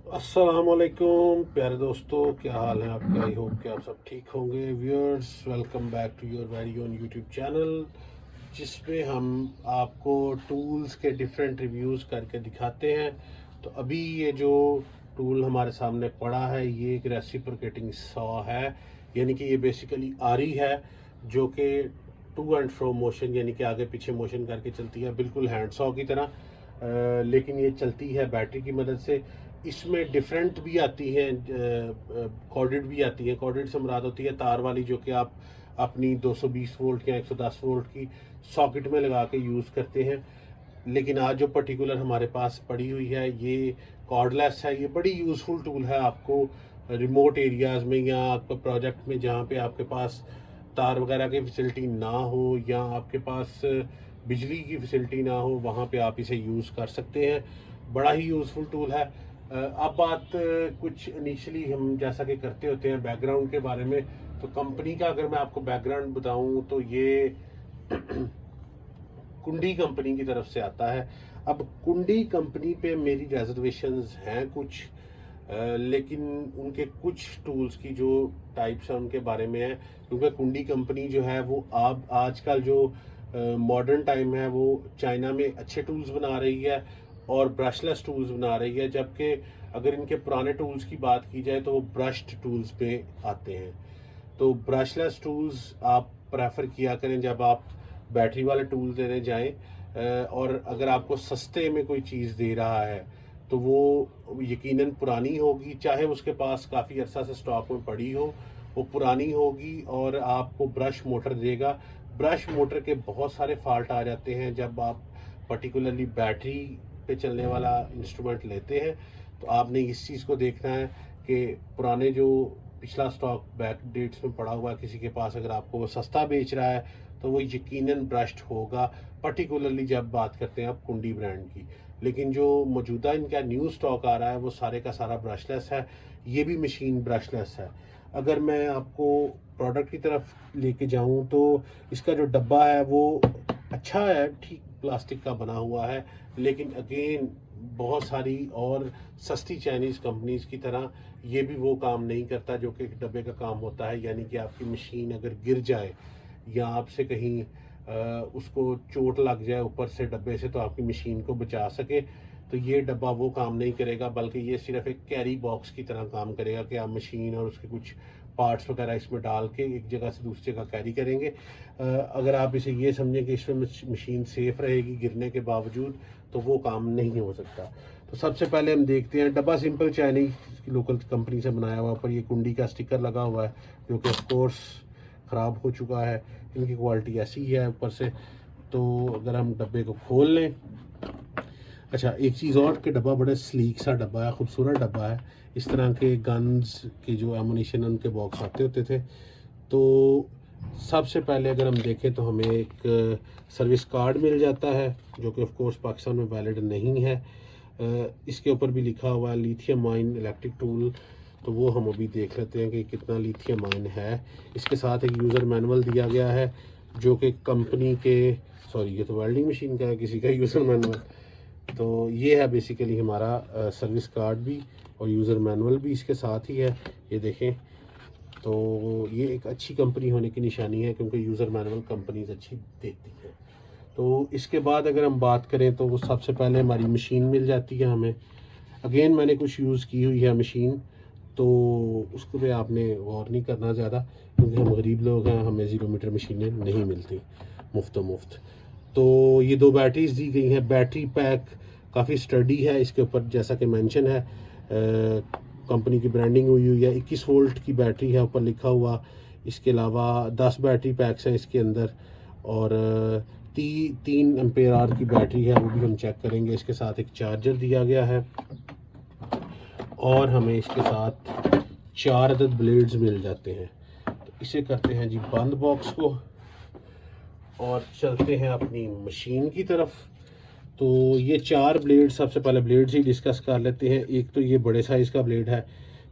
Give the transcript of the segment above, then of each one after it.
अस्सलामुअलैकुम प्यारे दोस्तों, क्या हाल है आपके। आई होप कि आप सब ठीक होंगे। Viewers, welcome back to your very own YouTube channel, जिसमें हम आपको टूल्स के डिफरेंट रिव्यूज़ करके दिखाते हैं। तो अभी ये जो टूल हमारे सामने पड़ा है, ये एक रेसिप्रोकेटिंग सॉ है, यानी कि ये बेसिकली आरी है जो कि टू एंड फ्रो मोशन यानी कि आगे पीछे मोशन करके चलती है, बिल्कुल हैंड सॉ की तरह। लेकिन ये चलती है बैटरी की मदद से। इसमें डिफरेंट भी आती हैं, कॉर्डेड भी आती हैं। कॉर्डेड से मुराद होती है तार वाली, जो कि आप अपनी 220 वोल्ट या 110 वोल्ट की सॉकेट में लगा के यूज़ करते हैं। लेकिन आज जो पर्टिकुलर हमारे पास पड़ी हुई है, ये कॉर्डलेस है। ये बड़ी यूज़फुल टूल है आपको रिमोट एरियाज़ में या आपके प्रोजेक्ट में, जहाँ पे आपके पास तार वगैरह की फैसिलिटी ना हो या आपके पास बिजली की फैसिलिटी ना हो, वहाँ पे आप इसे यूज़ कर सकते हैं। बड़ा ही यूज़फुल टूल है। अब बात कुछ इनिशियली हम जैसा कि करते होते हैं बैकग्राउंड के बारे में। तो कंपनी का अगर मैं आपको बैकग्राउंड बताऊं तो ये कुंडी कंपनी की तरफ से आता है। अब कुंडी कंपनी पे मेरी रिजर्वेशंस हैं कुछ, लेकिन उनके कुछ टूल्स की जो टाइप्स हैं उनके बारे में है, क्योंकि कुंडी कंपनी जो है वो अब आजकल जो मॉडर्न टाइम है, वो चाइना में अच्छे टूल्स बना रही है और ब्रशलेस टूल्स बना रही है। जबकि अगर इनके पुराने टूल्स की बात की जाए तो वो ब्रश्ड टूल्स पे आते हैं। तो ब्रशलेस टूल्स आप प्रेफर किया करें जब आप बैटरी वाले टूल देने जाएं। और अगर आपको सस्ते में कोई चीज़ दे रहा है तो वो यकीनन पुरानी होगी, चाहे उसके पास काफ़ी अर्सा से स्टॉक में पड़ी हो, वो पुरानी होगी और आपको ब्रश मोटर देगा। ब्रश मोटर के बहुत सारे फॉल्ट आ जाते हैं जब आप पर्टिकुलरली बैटरी पे चलने वाला इंस्ट्रूमेंट लेते हैं। तो आपने इस चीज़ को देखना है कि पुराने जो पिछला स्टॉक बैक डेट्स में पड़ा हुआ है किसी के पास, अगर आपको वो सस्ता बेच रहा है तो वो यकीनन ब्रश्ड होगा, पर्टिकुलरली जब बात करते हैं आप कुंडी ब्रांड की। लेकिन जो मौजूदा इनका न्यू स्टॉक आ रहा है वो सारे का सारा ब्रशलेस है। ये भी मशीन ब्रशलेस है। अगर मैं आपको प्रोडक्ट की तरफ लेके जाऊं तो इसका जो डब्बा है वो अच्छा है, ठीक प्लास्टिक का बना हुआ है। लेकिन अगेन बहुत सारी और सस्ती चाइनीज़ कंपनीज की तरह ये भी वो काम नहीं करता जो कि एक डब्बे का काम होता है। यानी कि आपकी मशीन अगर गिर जाए या आपसे कहीं उसको चोट लग जाए ऊपर से डब्बे से, तो आपकी मशीन को बचा सके, तो ये डब्बा वो काम नहीं करेगा। बल्कि ये सिर्फ एक कैरी बॉक्स की तरह काम करेगा कि आप मशीन और उसके कुछ पार्ट्स वगैरह इसमें डाल के एक जगह से दूसरी जगह कैरी करेंगे। अगर आप इसे ये समझें कि इसमें मशीन सेफ रहेगी गिरने के बावजूद, तो वो काम नहीं हो सकता। तो सबसे पहले हम देखते हैं डब्बा सिंपल चाइनीज लोकल कंपनी से बनाया हुआ, पर ये कुंडी का स्टिकर लगा हुआ है जो कि ऑफ कोर्स ख़राब हो चुका है। इनकी क्वालिटी ऐसी ही है ऊपर से। तो अगर हम डब्बे को खोल लें, अच्छा एक चीज़ और कि डब्बा बड़ा स्लीक सा डब्बा है, खूबसूरत डब्बा है। इस तरह के गन्स के जो एमुनेशन उनके बॉक्स आते होते थे। तो सबसे पहले अगर हम देखें तो हमें एक सर्विस कार्ड मिल जाता है जो कि ऑफ कोर्स पाकिस्तान में वैलिड नहीं है। इसके ऊपर भी लिखा हुआ है लिथियम आयन इलेक्ट्रिक टूल। तो वो हम अभी देख लेते हैं कि कितना लिथियम आयन है। इसके साथ एक यूज़र मैनुअल दिया गया है जो कि कंपनी के, सॉरी ये तो वेल्डिंग मशीन का है, किसी का यूज़र मैनुअल। तो ये है बेसिकली हमारा सर्विस कार्ड भी और यूज़र मैनुअल भी इसके साथ ही है, ये देखें। तो ये एक अच्छी कंपनी होने की निशानी है क्योंकि यूज़र मैनुअल कंपनीज अच्छी देती है। तो इसके बाद अगर हम बात करें तो वो सबसे पहले हमारी मशीन मिल जाती है हमें। अगेन मैंने कुछ यूज़ की हुई है मशीन, तो उसको पे आपने गौर नहीं करना ज़्यादा, क्योंकि हम गरीब लोग हैं, हमें 0 मीटर मशीनें नहीं मिलती मुफ्त। तो ये दो बैटरीज दी गई हैं। बैटरी पैक काफ़ी स्टडी है, इसके ऊपर जैसा कि मेंशन है कंपनी की ब्रांडिंग हुई हुई है। 21 वोल्ट की बैटरी है ऊपर लिखा हुआ। इसके अलावा 10 बैटरी पैक्स हैं इसके अंदर और 3 एम्पेयर आवर की बैटरी है, वो भी हम चेक करेंगे। इसके साथ एक चार्जर दिया गया है और हमें इसके साथ 4 अदद ब्लेड्स मिल जाते हैं। तो इसे करते हैं जी बंद बॉक्स को और चलते हैं अपनी मशीन की तरफ। तो ये 4 ब्लेड, सबसे पहले ब्लेड्स ही डिस्कस कर लेते हैं। एक तो ये बड़े साइज़ का ब्लेड है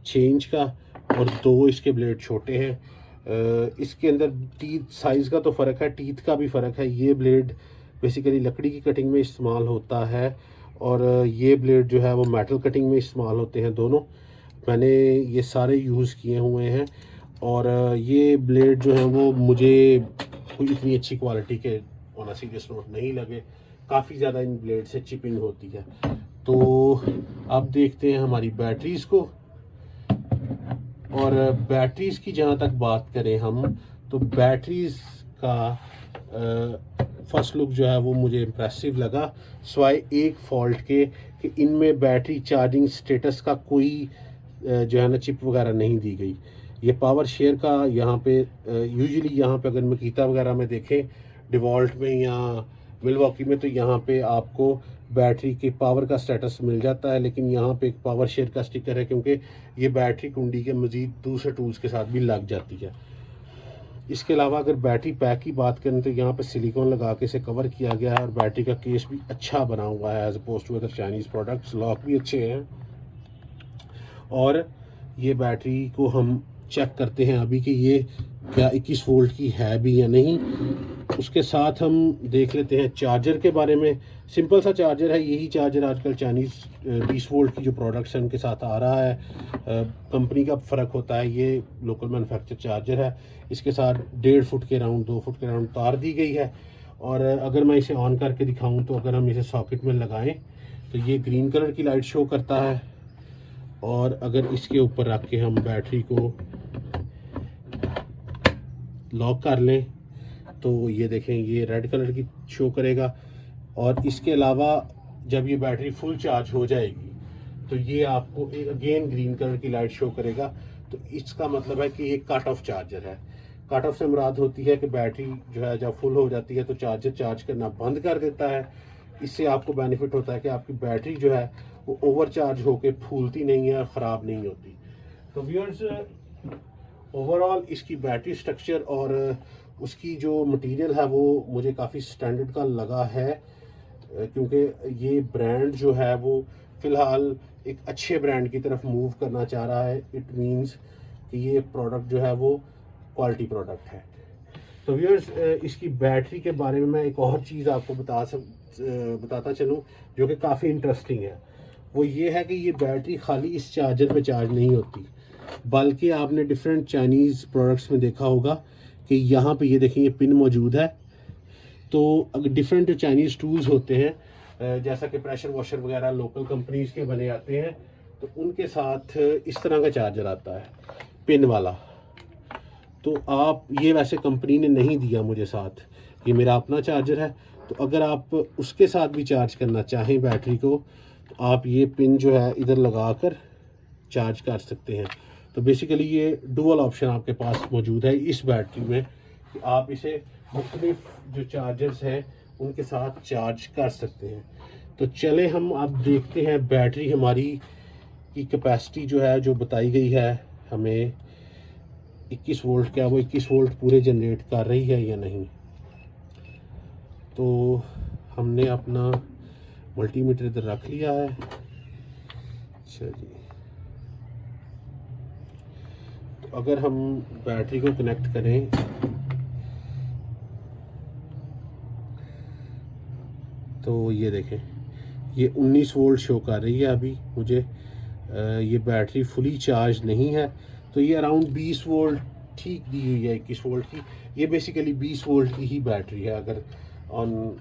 6 इंच का और 2 इसके ब्लेड छोटे हैं। इसके अंदर टीथ साइज़ का तो फ़र्क है, टीथ का भी फ़र्क है। ये ब्लेड बेसिकली लकड़ी की कटिंग में इस्तेमाल होता है और ये ब्लेड जो है वो मेटल कटिंग में इस्तेमाल होते हैं दोनों। मैंने ये सारे यूज़ किए हुए हैं और ये ब्लेड जो हैं वो मुझे कोई इतनी अच्छी क्वालिटी के ऑन अ सीरियस नोट नहीं लगे। काफ़ी ज़्यादा इन ब्लेड से चिपिंग होती है। तो अब देखते हैं हमारी बैटरीज़ को। और बैटरीज़ की जहाँ तक बात करें हम, तो बैटरीज़ का फर्स्ट लुक जो है वो मुझे इम्प्रेसिव लगा, सिवाय एक फ़ॉल्ट के कि इनमें बैटरी चार्जिंग स्टेटस का कोई जो है ना चिप वगैरह नहीं दी गई। ये पावर शेयर का यहाँ पे यूजुअली यहाँ पे अगर मकीता वगैरह में देखें, डिवॉल्ट में या मिलवॉकी में, तो यहाँ पे आपको बैटरी के पावर का स्टेटस मिल जाता है, लेकिन यहाँ पे एक पावर शेयर का स्टिकर है क्योंकि ये बैटरी कुंडी के मज़ीद दूसरे टूल्स के साथ भी लग जाती है। इसके अलावा अगर बैटरी पैक की बात करें तो यहाँ पे सिलिकॉन लगा के इसे कवर किया गया है और बैटरी का केस भी अच्छा बना हुआ है as oppose to other Chinese products. Lock भी अच्छे हैं। और ये बैटरी को हम चेक करते हैं अभी कि ये क्या 21 वोल्ट की है भी या नहीं। उसके साथ हम देख लेते हैं चार्जर के बारे में। सिंपल सा चार्जर है, यही चार्जर आजकल चाइनीज़ 20 वोल्ट की जो प्रोडक्ट्स हैं उनके साथ आ रहा है। कंपनी का फ़र्क होता है, ये लोकल मैन्युफैक्चर चार्जर है। इसके साथ 1.5 फुट के राउंड 2 फुट के राउंड तार दी गई है। और अगर मैं इसे ऑन करके दिखाऊं तो अगर हम इसे सॉकेट में लगाएं तो ये ग्रीन कलर की लाइट शो करता है। और अगर इसके ऊपर रख के हम बैटरी को लॉक कर लें तो ये देखें ये रेड कलर की शो करेगा। और इसके अलावा जब ये बैटरी फुल चार्ज हो जाएगी तो ये आपको अगेन ग्रीन कलर की लाइट शो करेगा। तो इसका मतलब है कि ये कट ऑफ चार्जर है। कट ऑफ से मुराद होती है कि बैटरी जो है जब फुल हो जाती है तो चार्जर चार्ज करना बंद कर देता है। इससे आपको बेनिफिट होता है कि आपकी बैटरी जो है वो ओवर चार्ज होकर फूलती नहीं है और ख़राब नहीं होती। तो व्यूअर्स, ओवरऑल इसकी बैटरी स्ट्रक्चर और उसकी जो मटेरियल है वो मुझे काफ़ी स्टैंडर्ड का लगा है, क्योंकि ये ब्रांड जो है वो फ़िलहाल एक अच्छे ब्रांड की तरफ मूव करना चाह रहा है। इट मींस कि ये प्रोडक्ट जो है वो क्वालिटी प्रोडक्ट है। तो व्यूअर्स, इसकी बैटरी के बारे में मैं एक और चीज़ आपको बताता चलूँ जो कि काफ़ी इंटरेस्टिंग है। वो ये है कि ये बैटरी खाली इस चार्जर पे चार्ज नहीं होती, बल्कि आपने डिफरेंट चाइनीज़ प्रोडक्ट्स में देखा होगा कि यहाँ पे ये देखें ये पिन मौजूद है। तो अगर डिफरेंट चाइनीज़ टूल्स होते हैं जैसा कि प्रेशर वॉशर वगैरह लोकल कंपनीज़ के बने आते हैं, तो उनके साथ इस तरह का चार्जर आता है पिन वाला। तो आप ये वैसे कंपनी ने नहीं दिया मुझे साथ, ये मेरा अपना चार्जर है। तो अगर आप उसके साथ भी चार्ज करना चाहें बैटरी को तो आप ये पिन जो है इधर लगा कर चार्ज कर सकते हैं। तो बेसिकली ये डुअल ऑप्शन आपके पास मौजूद है इस बैटरी में कि आप इसे मुख्तलिफ जो चार्जर्स हैं उनके साथ चार्ज कर सकते हैं। तो चले हम अब देखते हैं बैटरी हमारी की कैपेसिटी जो है जो बताई गई है हमें 21 वोल्ट, क्या वो 21 वोल्ट पूरे जनरेट कर रही है या नहीं। तो हमने अपना मल्टीमीटर इधर रख लिया है। अच्छा जी, तो अगर हम बैटरी को कनेक्ट करें तो ये देखें ये 19 वोल्ट शो कर रही है अभी मुझे। ये बैटरी फुली चार्ज नहीं है, तो ये अराउंड 20 वोल्ट ठीक दी हुई है 21 वोल्ट की। ये बेसिकली 20 वोल्ट की ही बैटरी है। अगर ऑन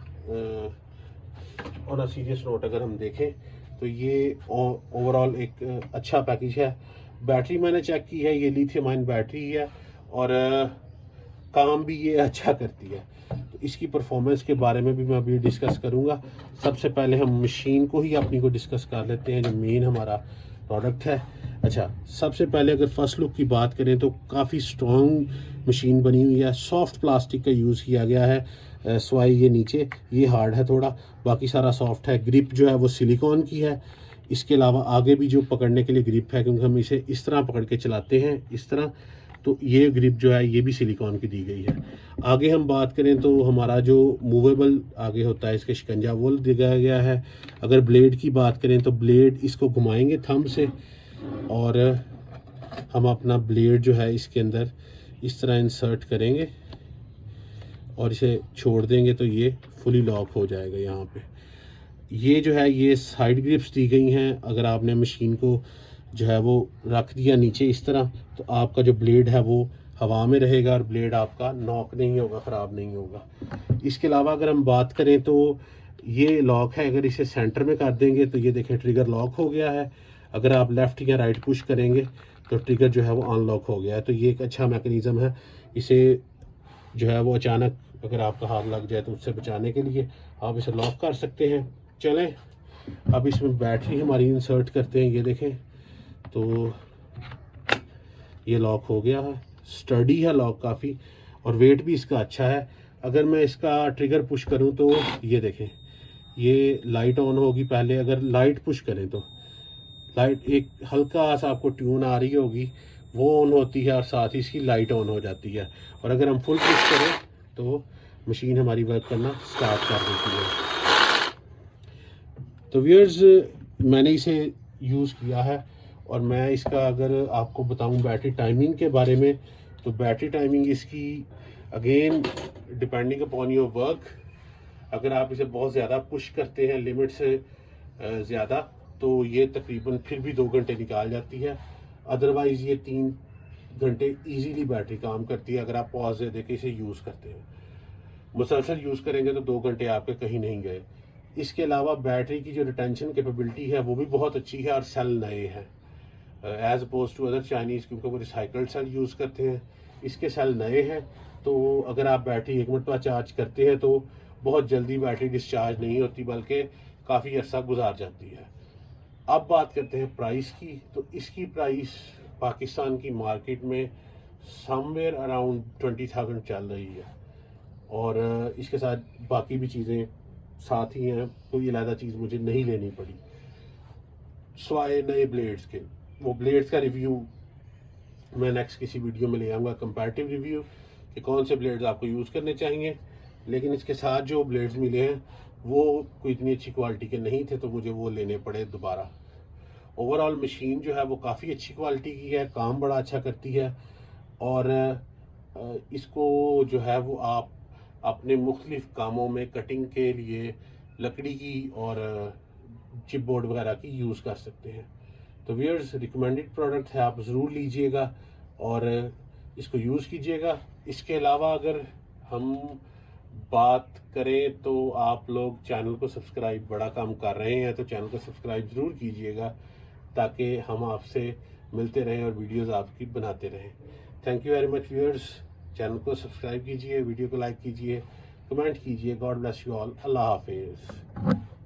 अ सीरियस नोट अगर हम देखें तो ये ओवरऑल एक अच्छा पैकेज है। बैटरी मैंने चेक की है, ये लिथियम आयन बैटरी है और काम भी ये अच्छा करती है। तो इसकी परफॉर्मेंस के बारे में भी मैं अभी डिस्कस करूँगा। सबसे पहले हम मशीन को ही अपनी को डिस्कस कर लेते हैं जो मेन हमारा प्रोडक्ट है। अच्छा, सबसे पहले अगर फर्स्ट लुक की बात करें तो काफ़ी स्ट्रॉन्ग मशीन बनी हुई है। सॉफ्ट प्लास्टिक का यूज़ किया गया है, स्वाई ये नीचे ये हार्ड है थोड़ा, बाकी सारा सॉफ्ट है। ग्रिप जो है वो सिलिकॉन की है। इसके अलावा आगे भी जो पकड़ने के लिए ग्रिप है, क्योंकि हम इसे इस तरह पकड़ के चलाते हैं इस तरह, तो ये ग्रिप जो है ये भी सिलिकॉन की दी गई है। आगे हम बात करें तो हमारा जो मूवेबल आगे होता है इसके शिकंजा वो दिखाया गया है। अगर ब्लेड की बात करें तो ब्लेड इसको घुमाएंगे थंब से और हम अपना ब्लेड जो है इसके अंदर इस तरह इंसर्ट करेंगे और इसे छोड़ देंगे तो ये फुली लॉक हो जाएगा यहाँ पे। ये जो है ये साइड ग्रिप्स दी गई हैं। अगर आपने मशीन को जो है वो रख दिया नीचे इस तरह, तो आपका जो ब्लेड है वो हवा में रहेगा और ब्लेड आपका नॉक नहीं होगा, ख़राब नहीं होगा। इसके अलावा अगर हम बात करें तो ये लॉक है, अगर इसे सेंटर में कर देंगे तो ये देखें ट्रिगर लॉक हो गया है। अगर आप लेफ़्ट या राइट पुश करेंगे तो ट्रिगर जो है वो अनलॉक हो गया है। तो ये एक अच्छा मैकेनिज़्म है। इसे जो है वो अचानक अगर आपका हाथ लग जाए तो उससे बचाने के लिए आप इसे लॉक कर सकते हैं। चलें अब इसमें बैटरी हमारी इंसर्ट करते हैं। ये देखें तो ये लॉक हो गया है, स्टडी है लॉक काफ़ी, और वेट भी इसका अच्छा है। अगर मैं इसका ट्रिगर पुश करूं तो ये देखें ये लाइट ऑन होगी पहले। अगर लाइट पुश करें तो लाइट एक हल्का सा आपको ट्यून आ रही होगी, वो ऑन होती है और साथ ही इसकी लाइट ऑन हो जाती है। और अगर हम फुल पुश करें तो मशीन हमारी वर्क करना स्टार्ट कर देती है। तो व्यूअर्स मैंने इसे यूज़ किया है, और मैं इसका अगर आपको बताऊं बैटरी टाइमिंग के बारे में, तो बैटरी टाइमिंग इसकी again depending upon your work. अगर आप इसे बहुत ज़्यादा पुश करते हैं लिमिट से ज़्यादा, तो ये तकरीबन फिर भी 2 घंटे निकाल जाती है। अदरवाइज़ ये 3 घंटे इजीली बैटरी काम करती है अगर आप पॉज दे के इसे यूज़ करते हैं। मुसलसल यूज़ करेंगे तो 2 घंटे आपके कहीं नहीं गए। इसके अलावा बैटरी की जो रिटेंशन कैपेबिलिटी है वो भी बहुत अच्छी है, और सेल नए हैं as oppose to other Chinese, क्योंकि वो रिसाइकल्ड सेल यूज़ करते हैं। इसके सेल नए हैं, तो अगर आप बैटरी एक मरतबा चार्ज करते हैं तो बहुत जल्दी बैटरी डिस्चार्ज नहीं होती, बल्कि काफ़ी अर्सा गुजार जाती है। अब बात करते हैं प्राइस की। तो इसकी प्राइस पाकिस्तान की मार्केट में समवेयर अराउंड 20,000 चल रही है, और इसके साथ बाकी भी चीज़ें साथ ही हैं, कोई अलग चीज़ मुझे नहीं लेनी पड़ी स्वाए नए ब्लेड्स के। वो ब्लेड्स का रिव्यू मैं नेक्स्ट किसी वीडियो में ले आऊँगा, कंपैरेटिव रिव्यू कि कौन से ब्लेड्स आपको यूज़ करने चाहिए। लेकिन इसके साथ जो ब्लेड्स मिले हैं वो कोई इतनी अच्छी क्वालिटी के नहीं थे, तो मुझे वो लेने पड़े दोबारा। ओवरऑल मशीन जो है वो काफ़ी अच्छी क्वालिटी की है, काम बड़ा अच्छा करती है, और इसको जो है वो आप अपने मुख्तलिफ़ कामों में कटिंग के लिए लकड़ी की और चिप बोर्ड वगैरह की यूज़ कर सकते हैं। तो व्यूअर्स रिकमेंडेड प्रोडक्ट है, आप ज़रूर लीजिएगा और इसको यूज़ कीजिएगा। इसके अलावा अगर हम बात करें तो आप लोग चैनल को सब्सक्राइब बड़ा काम कर रहे हैं, तो चैनल को सब्सक्राइब ज़रूर कीजिएगा ताकि हम आपसे मिलते रहें और वीडियोस आपकी बनाते रहें। Thank you very much viewers. Channel को सब्सक्राइब कीजिए, वीडियो को लाइक कीजिए, कमेंट कीजिए। God bless you all. अल्लाह हाफिज़।